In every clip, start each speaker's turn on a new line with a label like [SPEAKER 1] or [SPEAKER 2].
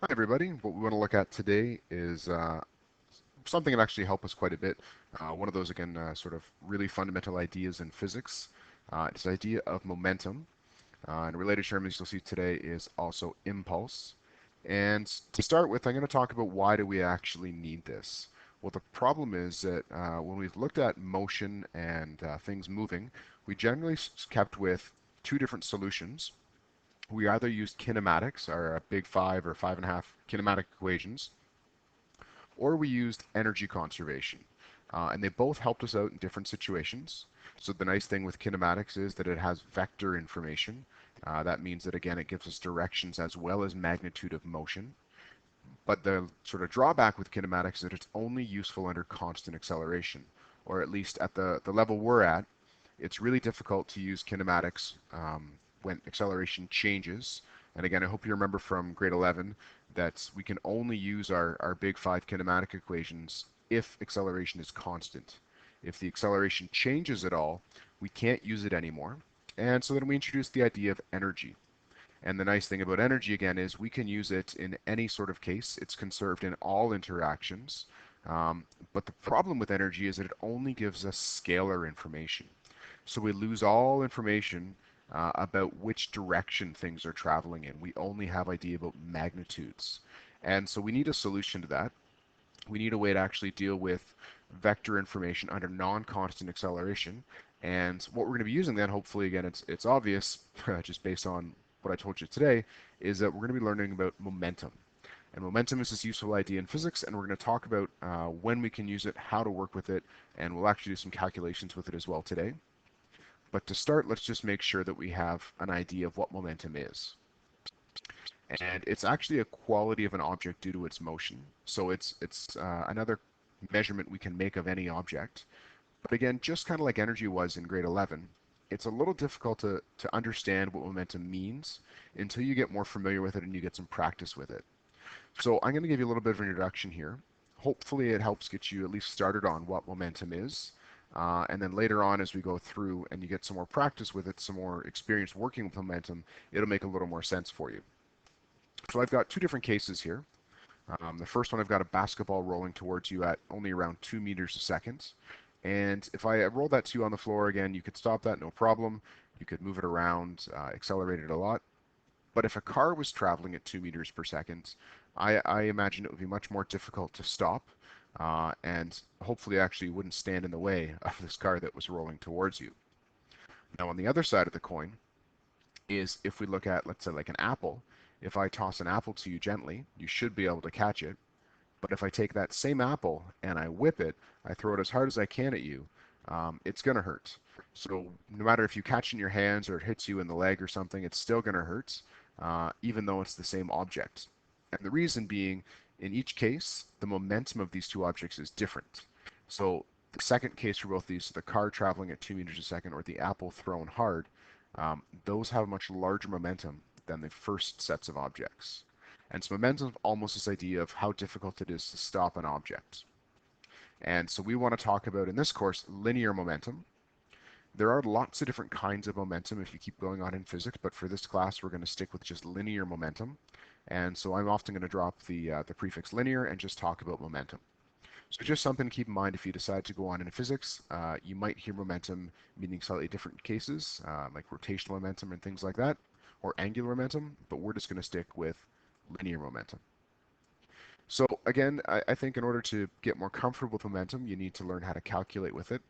[SPEAKER 1] Hi everybody. What we want to look at today is something that actually helped us quite a bit. One of those, again, sort of really fundamental ideas in physics. This idea of momentum. And related terms you'll see today is also impulse. And to start with, I'm going to talk about why do we actually need this. Well, the problem is that when we've looked at motion and things moving, we generally kept with two different solutions. We either used kinematics, our big five or five and a half kinematic equations, or we used energy conservation. And they both helped us out in different situations. So the nice thing with kinematics is that it has vector information. That means that, again, it gives us directions as well as magnitude of motion. But the sort of drawback with kinematics is that it's only useful under constant acceleration, or at least at the level we're at. It's really difficult to use kinematics when acceleration changes. And again, I hope you remember from grade 11 that we can only use our big five kinematic equations if acceleration is constant. If the acceleration changes at all, we can't use it anymore. And so then we introduced the idea of energy. And the nice thing about energy, again, is we can use it in any sort of case. It's conserved in all interactions. But the problem with energy is that it only gives us scalar information. So we lose all information about which direction things are traveling in. We only have idea about magnitudes. And so we need a solution to that. We need a way to actually deal with vector information under non-constant acceleration. And what we're going to be using then, hopefully, again, it's obvious, just based on what I told you today, is that we're going to be learning about momentum. And momentum is this useful idea in physics, and we're going to talk about when we can use it, how to work with it, and we'll actually do some calculations with it as well today. But to start, let's just make sure that we have an idea of what momentum is. And it's actually a quality of an object due to its motion. So it's another measurement we can make of any object. But again, just kind of like energy was in grade 11, it's a little difficult to understand what momentum means until you get more familiar with it and you get some practice with it. So I'm going to give you a little bit of an introduction here. Hopefully it helps get you at least started on what momentum is. And then later on, as we go through and you get some more practice with it, some more experience working with momentum, it'll make a little more sense for you. So I've got two different cases here. The first one, I've got a basketball rolling towards you at only around 2 meters a second. And if I roll that to you on the floor again, you could stop that, no problem. You could move it around, accelerate it a lot. But if a car was traveling at 2 meters per second, I imagine it would be much more difficult to stop, and hopefully actually wouldn't stand in the way of this car that was rolling towards you. Now, on the other side of the coin is if we look at, let's say, like an apple. If I toss an apple to you gently, you should be able to catch it. But if I take that same apple and I whip it, I throw it as hard as I can at you, it's going to hurt. So no matter if you catch it in your hands or it hits you in the leg or something, it's still going to hurt, even though it's the same object. And the reason being, in each case, the momentum of these two objects is different. So the second case for both these, the car traveling at 2 meters a second or the apple thrown hard, those have much larger momentum than the first sets of objects. And so momentum is almost this idea of how difficult it is to stop an object. And so we want to talk about in this course linear momentum. There are lots of different kinds of momentum if you keep going on in physics, but for this class we're going to stick with just linear momentum. And so I'm often going to drop the prefix linear and just talk about momentum. So just something to keep in mind if you decide to go on in physics. You might hear momentum meaning slightly different cases, like rotational momentum and things like that, or angular momentum, but we're just going to stick with linear momentum. So again, I think in order to get more comfortable with momentum, you need to learn how to calculate with it.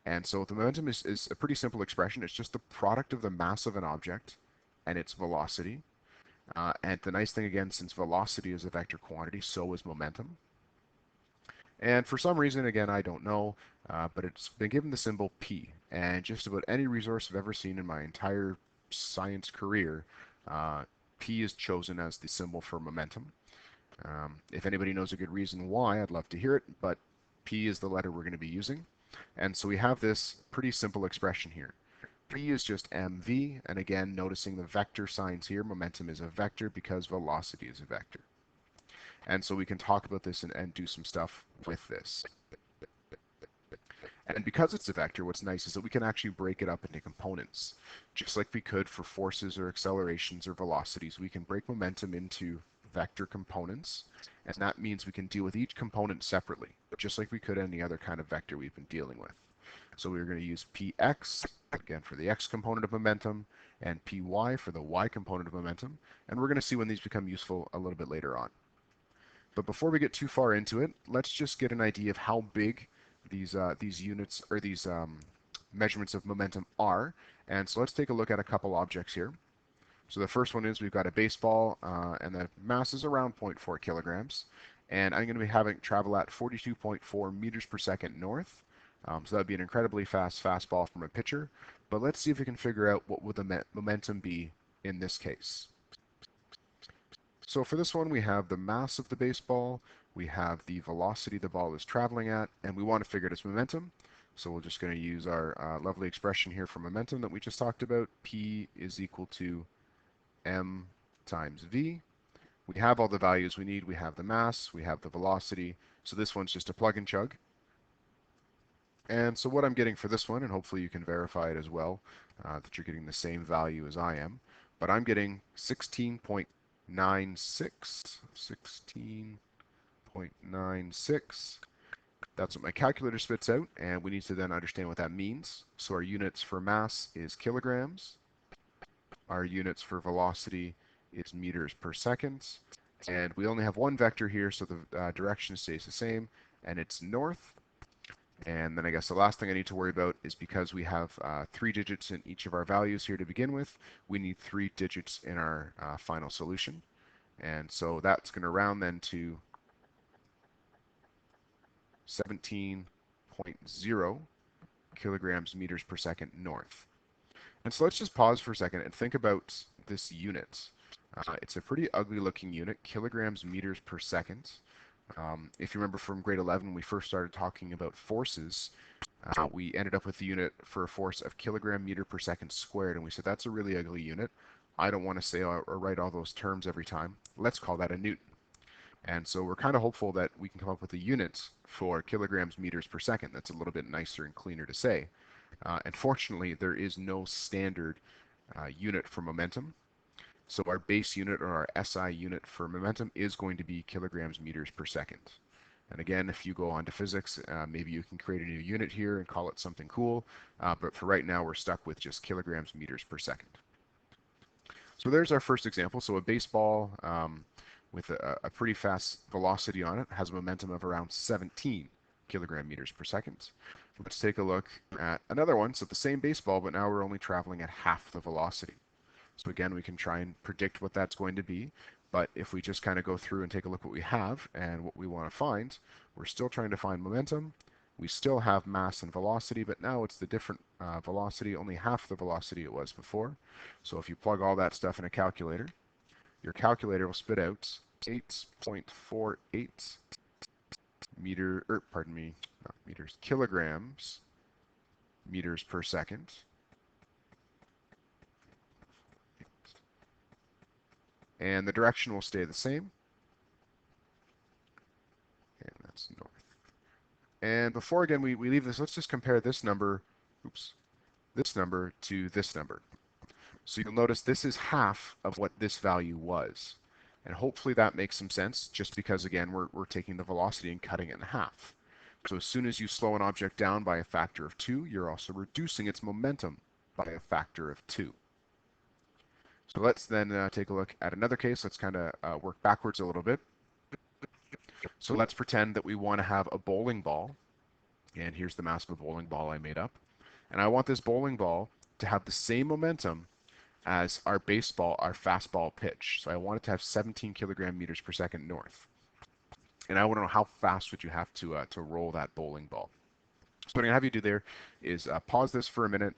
[SPEAKER 1] And so the momentum is a pretty simple expression. It's just the product of the mass of an object and its velocity. And the nice thing again, since velocity is a vector quantity, so is momentum. And for some reason, again, I don't know, but it's been given the symbol P. And just about any resource I've ever seen in my entire science career, P is chosen as the symbol for momentum. If anybody knows a good reason why, I'd love to hear it, but P is the letter we're going to be using. And so we have this pretty simple expression here. P is just mv, and again, noticing the vector signs here, momentum is a vector because velocity is a vector. And so we can talk about this and do some stuff with this. And because it's a vector, what's nice is that we can actually break it up into components. Just like we could for forces or accelerations or velocities, we can break momentum into vector components, and that means we can deal with each component separately, just like we could any other kind of vector we've been dealing with. So we're going to use px, again, for the x component of momentum, and py for the y component of momentum, and we're going to see when these become useful a little bit later on. But before we get too far into it, let's just get an idea of how big these units or these measurements of momentum are. And so let's take a look at a couple objects here. So the first one is we've got a baseball, and the mass is around zero point 0.4 kilograms. And I'm going to be having travel at 42.4 meters per second north. So that would be an incredibly fast fastball from a pitcher. But let's see if we can figure out what would the momentum be in this case. So for this one, we have the mass of the baseball, we have the velocity the ball is traveling at, and we want to figure its momentum. So we're just going to use our lovely expression here for momentum that we just talked about. P is equal to m times v. We have all the values we need. We have the mass, we have the velocity. So this one's just a plug and chug. And so what I'm getting for this one, and hopefully you can verify it as well, that you're getting the same value as I am, but I'm getting 16.96. 16.96. That's what my calculator spits out, and we need to then understand what that means. So our units for mass is kilograms. Our units for velocity is meters per second. And we only have one vector here, so the direction stays the same, and it's north. And then I guess the last thing I need to worry about is because we have 3 digits in each of our values here to begin with, we need 3 digits in our final solution. And so that's going to round then to 17.0 kilograms meters per second north. And so let's just pause for a second and think about this unit. It's a pretty ugly looking unit, kilograms meters per second. If you remember from grade 11, when we first started talking about forces, we ended up with the unit for a force of kilogram meter per second squared, and we said that's a really ugly unit. I don't want to say or write all those terms every time. Let's call that a newton. And so we're kind of hopeful that we can come up with a unit for kilograms meters per second that's a little bit nicer and cleaner to say. Unfortunately, there is no standard unit for momentum. So our base unit or our SI unit for momentum is going to be kilograms meters per second. And again, if you go on to physics, maybe you can create a new unit here and call it something cool. But for right now, we're stuck with just kilograms meters per second. So there's our first example. So a baseball with a pretty fast velocity on it has a momentum of around 17 kilogram meters per second. Let's take a look at another one. So the same baseball, but now we're only traveling at half the velocity. So again, we can try and predict what that's going to be. But if we just kind of go through and take a look what we have and what we want to find, we're still trying to find momentum. We still have mass and velocity, but now it's the different velocity, only half the velocity it was before. So if you plug all that stuff in a calculator, your calculator will spit out 8.48 kilograms meters per second. And the direction will stay the same. And that's north. And before, again, we leave this, let's just compare this number, this number to this number. So you'll notice this is half of what this value was. And hopefully that makes some sense, just because, again, we're taking the velocity and cutting it in half. So as soon as you slow an object down by a factor of 2, you're also reducing its momentum by a factor of 2. So let's then take a look at another case. Let's kind of work backwards a little bit. So let's pretend that we want to have a bowling ball. And here's the mass of a bowling ball I made up. And I want this bowling ball to have the same momentum as our baseball, our fastball pitch. So I want it to have 17 kilogram meters per second north. And I want to know how fast would you have to roll that bowling ball. So what I'm going to have you do there is pause this for a minute,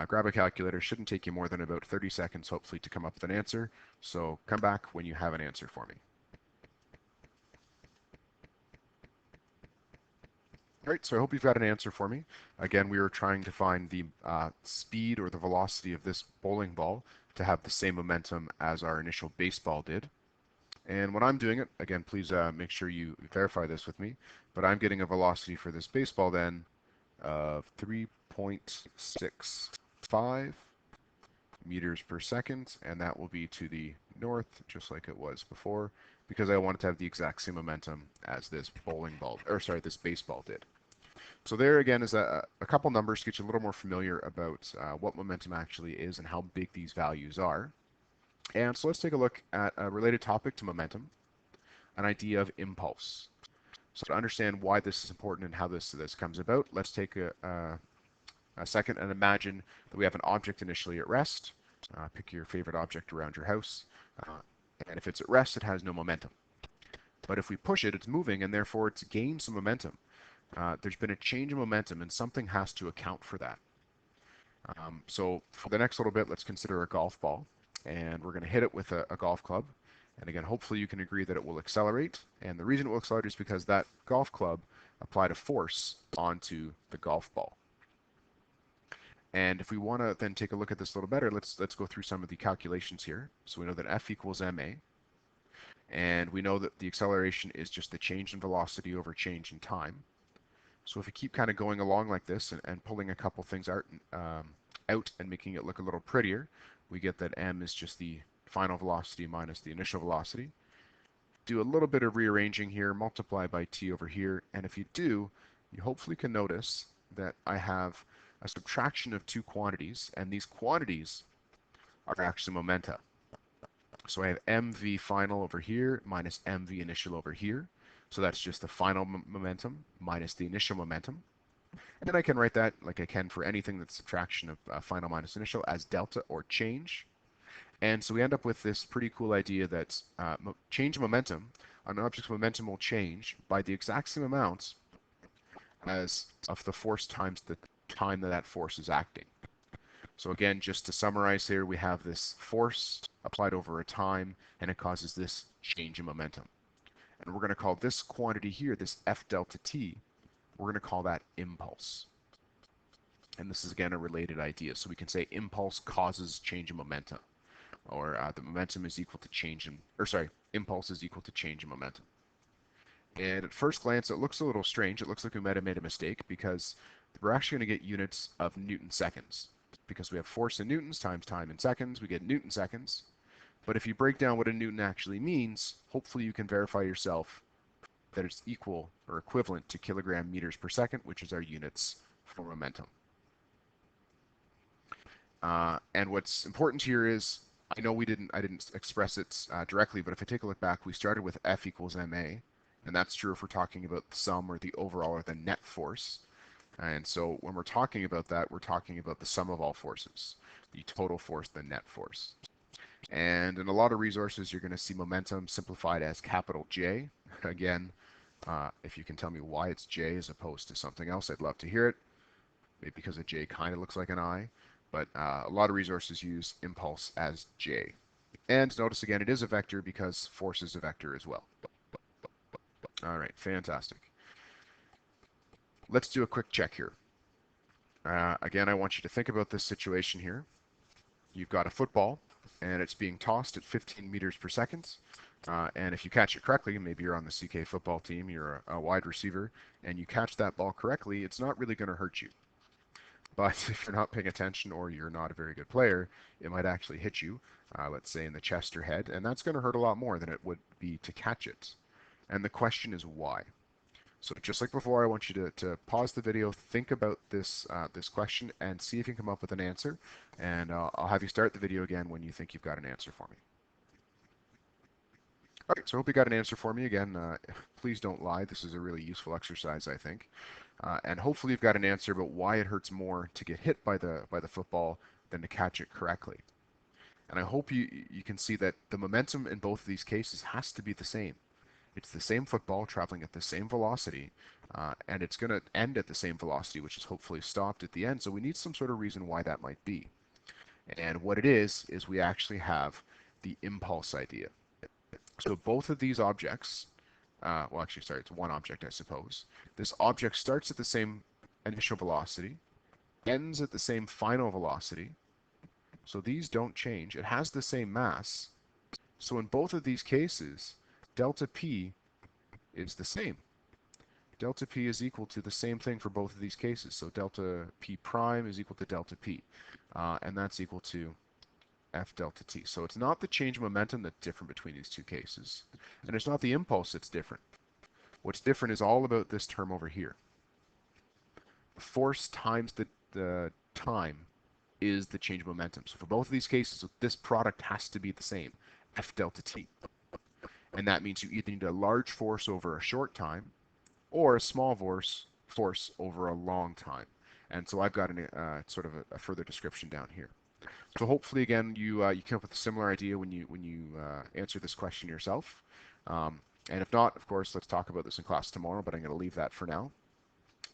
[SPEAKER 1] grab a calculator. Shouldn't take you more than about 30 seconds, hopefully, to come up with an answer. So come back when you have an answer for me. All right, so I hope you've got an answer for me. Again, we were trying to find the speed or the velocity of this bowling ball to have the same momentum as our initial baseball did. And when I'm doing it, again, please make sure you verify this with me, but I'm getting a velocity for this baseball then of 3.65 meters per second, and that will be to the north, just like it was before, because I want it to have the exact same momentum as this bowling ball, or sorry, this baseball did. So there again is a couple numbers to get you a little more familiar about what momentum actually is and how big these values are. And so let's take a look at a related topic to momentum, an idea of impulse. So to understand why this is important and how this comes about, let's take a second and imagine that we have an object initially at rest. Pick your favorite object around your house. Uh, and if it's at rest, it has no momentum. But if we push it, it's moving, and therefore it's gained some momentum. There's been a change in momentum, and something has to account for that. So for the next little bit, let's consider a golf ball, and we're going to hit it with a golf club. And again, hopefully you can agree that it will accelerate. And the reason it will accelerate is because that golf club applied a force onto the golf ball. And if we want to then take a look at this a little better, let's go through some of the calculations here. So we know that F equals ma, and we know that the acceleration is just the change in velocity over change in time. So if we keep kind of going along like this and pulling a couple things out and making it look a little prettier, we get that m is just the final velocity minus the initial velocity. Do a little bit of rearranging here, multiply by t over here, and if you do, you hopefully can notice that I have a subtraction of two quantities, and these quantities are actually momenta. So I have mv final over here minus mv initial over here. So that's just the final momentum minus the initial momentum. And then I can write that like I can for anything that's subtraction of final minus initial as delta or change. And so we end up with this pretty cool idea that change in momentum, an object's momentum will change by the exact same amount as of the force times the time that that force is acting. So again, just to summarize here, we have this force applied over a time, and it causes this change in momentum. And we're going to call this quantity here, this F delta t, we're going to call that impulse. And this is again a related idea. So we can say impulse causes change in momentum, or the momentum is equal to change in, or sorry, impulse is equal to change in momentum. And at first glance, it looks a little strange. It looks like we might have made a mistake because we're actually going to get units of Newton seconds. Because we have force in newtons times time in seconds, we get Newton seconds. But if you break down what a Newton actually means, hopefully you can verify yourself that it's equal or equivalent to kilogram meters per second, which is our units for momentum. And what's important here is, I know I didn't express it directly, but if I take a look back, we started with F equals ma, and that's true if we're talking about the sum or the overall or the net force. And so when we're talking about that, we're talking about the sum of all forces, the total force, the net force. And in a lot of resources, you're going to see momentum simplified as capital J. Again, if you can tell me why it's J as opposed to something else, I'd love to hear it. Maybe because a J kind of looks like an I. But a lot of resources use impulse as J. And notice again, it is a vector because force is a vector as well. All right, fantastic. Let's do a quick check here. Again, I want you to think about this situation here. You've got a football, and it's being tossed at 15 meters per second. And if you catch it correctly, maybe you're on the CK football team, you're a wide receiver, and you catch that ball correctly, it's not really going to hurt you. But if you're not paying attention or you're not a very good player, it might actually hit you, let's say in the chest or head, and that's going to hurt a lot more than it would be to catch it. And the question is why? So just like before, I want you to pause the video, think about this question, and see if you can come up with an answer. And I'll have you start the video again when you think you've got an answer for me. All right, so I hope you got an answer for me. Again, please don't lie. This is a really useful exercise, I think. And hopefully you've got an answer about why it hurts more to get hit by the football than to catch it correctly. And I hope you can see that the momentum in both of these cases has to be the same. It's the same football traveling at the same velocity, and it's going to end at the same velocity, which is hopefully stopped at the end. So we need some sort of reason why that might be. And what it is we actually have the impulse idea. So both of these objects, well, actually, sorry, it's one object, I suppose. This object starts at the same initial velocity, ends at the same final velocity. So these don't change. It has the same mass. So in both of these cases, delta P is the same. Delta P is equal to the same thing for both of these cases. So delta P prime is equal to delta P. And that's equal to F delta t. So it's not the change of momentum that's different between these two cases. And it's not the impulse that's different. What's different is all about this term over here. Force times the time is the change of momentum. So for both of these cases, this product has to be the same, F delta t. And that means you either need a large force over a short time or a small force over a long time. And so I've got sort of a further description down here. So hopefully, again, you come up with a similar idea when you answer this question yourself. And if not, of course, let's talk about this in class tomorrow, but I'm going to leave that for now.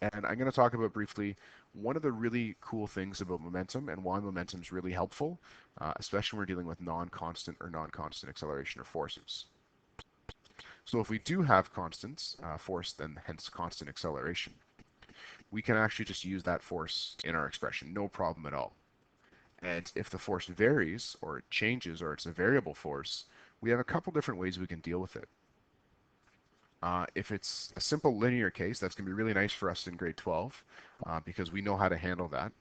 [SPEAKER 1] And I'm going to talk about briefly one of the really cool things about momentum and why momentum is really helpful, especially when we're dealing with non-constant or non-constant acceleration or forces. So if we do have constants, force, then hence constant acceleration, we can actually just use that force in our expression, no problem at all. And if the force varies, or it changes, or it's a variable force, we have a couple different ways we can deal with it. If it's a simple linear case, that's going to be really nice for us in grade 12 because we know how to handle that.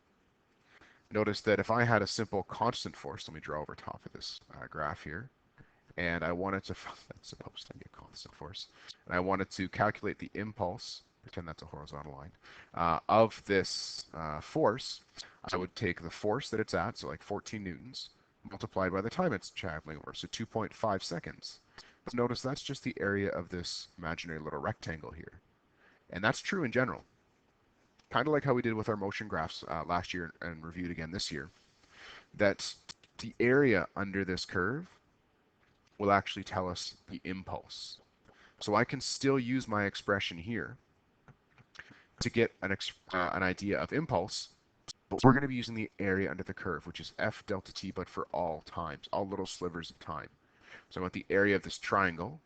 [SPEAKER 1] Notice that if I had a simple constant force, let me draw over top of this graph here, and I wanted to, that's supposed to be a constant force, and I wanted to calculate the impulse, pretend that's a horizontal line, of this force, I would take the force that it's at, so like 14 newtons, multiplied by the time it's traveling over, so 2.5 seconds. So notice that's just the area of this imaginary little rectangle here. And that's true in general. Kind of like how we did with our motion graphs last year and reviewed again this year. That the area under this curve will actually tell us the impulse. So I can still use my expression here to get an idea of impulse, but we're going to be using the area under the curve, which is F delta t, but for all times, all little slivers of time. So I want the area of this triangle,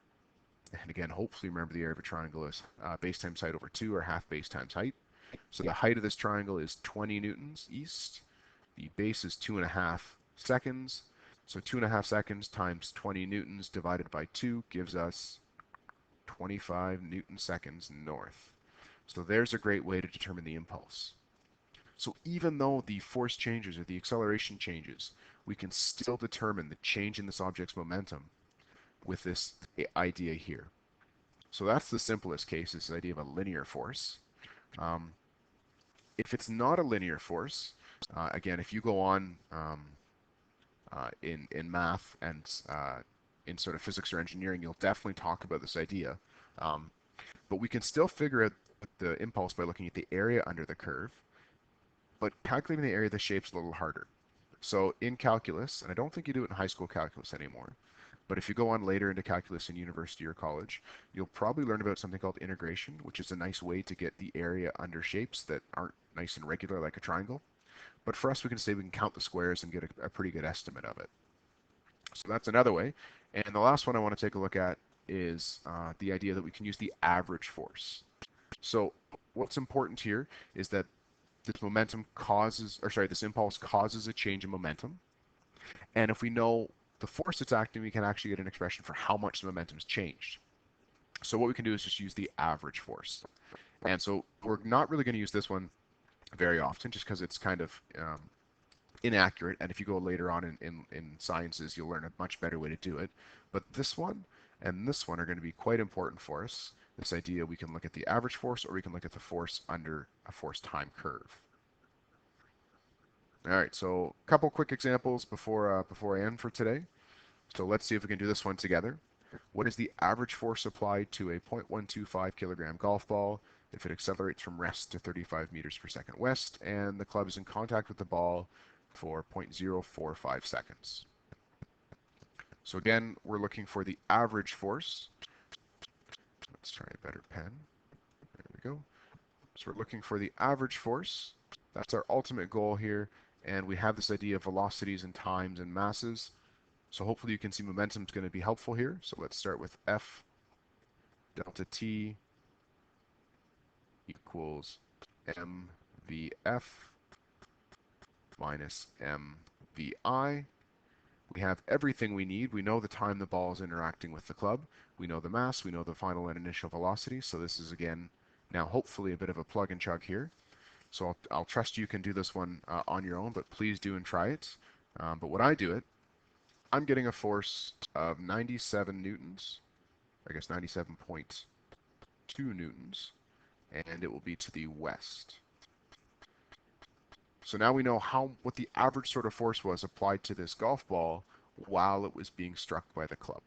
[SPEAKER 1] and again, hopefully remember the area of a triangle is base times height over 2, or half base times height. So the height of this triangle is 20 newtons east. The base is 2.5 seconds. So 2.5 seconds times 20 newtons divided by 2 gives us 25 newton seconds north. So there's a great way to determine the impulse. So even though the force changes or the acceleration changes, we can still determine the change in this object's momentum with this idea here. So that's the simplest case, this idea of a linear force. If it's not a linear force, again, if you go on in math and in sort of physics or engineering, you'll definitely talk about this idea. But we can still figure out the impulse by looking at the area under the curve, but calculating the area of the shape's a little harder. So in calculus, and I don't think you do it in high school calculus anymore, but if you go on later into calculus in university or college, you'll probably learn about something called integration, which is a nice way to get the area under shapes that aren't nice and regular like a triangle. But for us, we can say we can count the squares and get a pretty good estimate of it. So that's another way. And the last one I want to take a look at is the idea that we can use the average force. So what's important here is that this this impulse causes a change in momentum. And if we know the force it's acting, we can actually get an expression for how much the momentum's changed. So what we can do is just use the average force. And so we're not really going to use this one very often just because it's kind of inaccurate. And if you go later on in sciences, you'll learn a much better way to do it. But this one and this one are going to be quite important for us. This idea, we can look at the average force or we can look at the force under a force time curve. All right, so a couple quick examples before I end for today. So let's see if we can do this one together. What is the average force applied to a 0.125 kilogram golf ball if it accelerates from rest to 35 meters per second west and the club is in contact with the ball for 0.045 seconds? So again, we're looking for the average force. Let's try a better pen. There we go. So we're looking for the average force. That's our ultimate goal here. And we have this idea of velocities and times and masses. So hopefully you can see momentum is going to be helpful here. So let's start with F delta t equals mvf minus mvi. We have everything we need. We know the time the ball is interacting with the club. We know the mass. We know the final and initial velocity. So this is, again, now hopefully a bit of a plug and chug here. So I'll trust you can do this one on your own, but please do and try it. But when I do it, I'm getting a force of 97 newtons, I guess 97.2 newtons, and it will be to the west. So now we know what the average sort of force was applied to this golf ball while it was being struck by the club.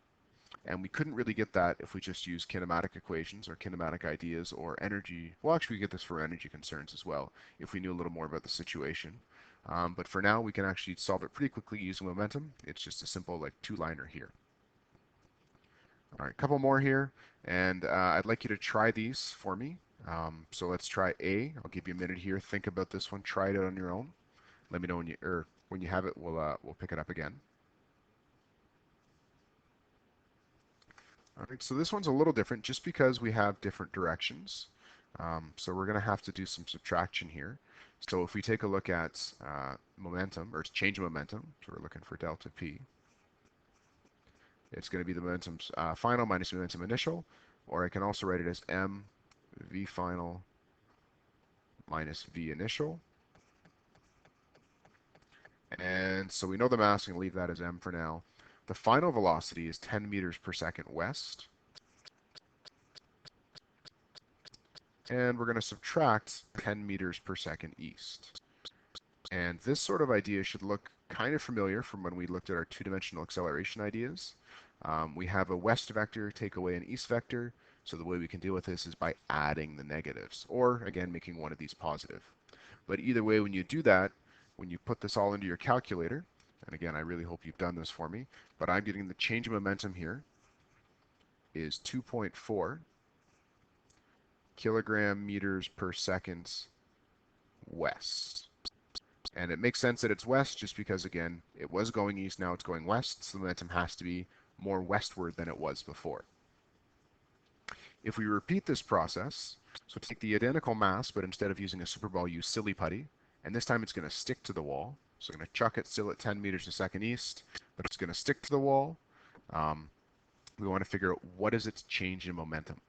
[SPEAKER 1] And we couldn't really get that if we just use kinematic equations or kinematic ideas or energy. Well, actually, we get this for energy concerns as well if we knew a little more about the situation. But for now, we can actually solve it pretty quickly using momentum. It's just a simple like two-liner here. All right, a couple more here, and I'd like you to try these for me. So let's try A. I'll give you a minute here. Think about this one. Try it out on your own. Let me know when you have it. We'll pick it up again. All right, so this one's a little different just because we have different directions. So we're going to have to do some subtraction here. So if we take a look at momentum, or change of momentum, so we're looking for delta P, it's going to be the momentum's final minus momentum initial, or I can also write it as M V final minus V initial. And so we know the mass, we can leave that as M for now. The final velocity is 10 meters per second west. And we're going to subtract 10 meters per second east. And this sort of idea should look kind of familiar from when we looked at our two-dimensional acceleration ideas. We have a west vector take away an east vector. So the way we can deal with this is by adding the negatives, or again, making one of these positive. But either way, when you do that, when you put this all into your calculator, and again, I really hope you've done this for me, but I'm getting the change of momentum here is 2.4 kilogram meters per second west. And it makes sense that it's west just because, again, it was going east, now it's going west, so the momentum has to be more westward than it was before. If we repeat this process, so take the identical mass, but instead of using a super ball, use silly putty, and this time it's going to stick to the wall. So I'm going to chuck it still at 10 meters a second east, but it's going to stick to the wall. We want to figure out what is its change in momentum.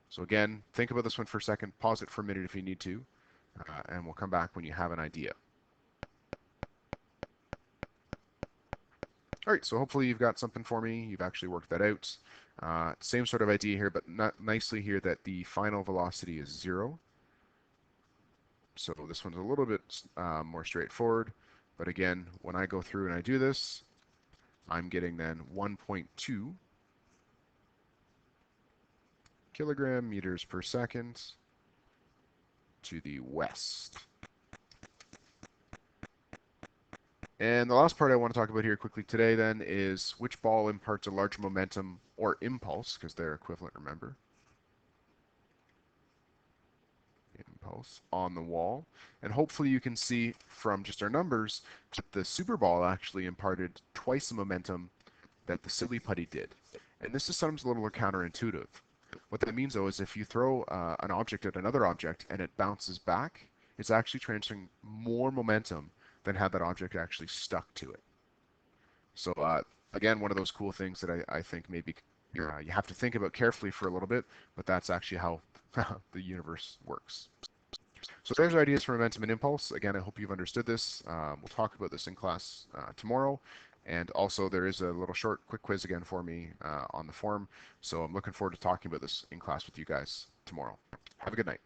[SPEAKER 1] So again, think about this one for a second, pause it for a minute if you need to, and we'll come back when you have an idea. All right, so hopefully you've got something for me. You've actually worked that out. Same sort of idea here, but not nicely here that the final velocity is 0. So this one's a little bit more straightforward. But again, when I go through and I do this, I'm getting then 1.2 kilogram meters per second to the west. And the last part I want to talk about here quickly today then is which ball imparts a large momentum or impulse, because they're equivalent, remember. Impulse on the wall. And hopefully you can see from just our numbers that the super ball actually imparted twice the momentum that the silly putty did. And this is sometimes a little counterintuitive. What that means though is if you throw an object at another object and it bounces back, it's actually transferring more momentum than had that object actually stuck to it. So again, one of those cool things that I think maybe you have to think about carefully for a little bit, but that's actually how the universe works. So there's our ideas for momentum and impulse. Again, I hope you've understood this. We'll talk about this in class tomorrow. And also there is a little short quick quiz again for me on the forum. So I'm looking forward to talking about this in class with you guys tomorrow. Have a good night.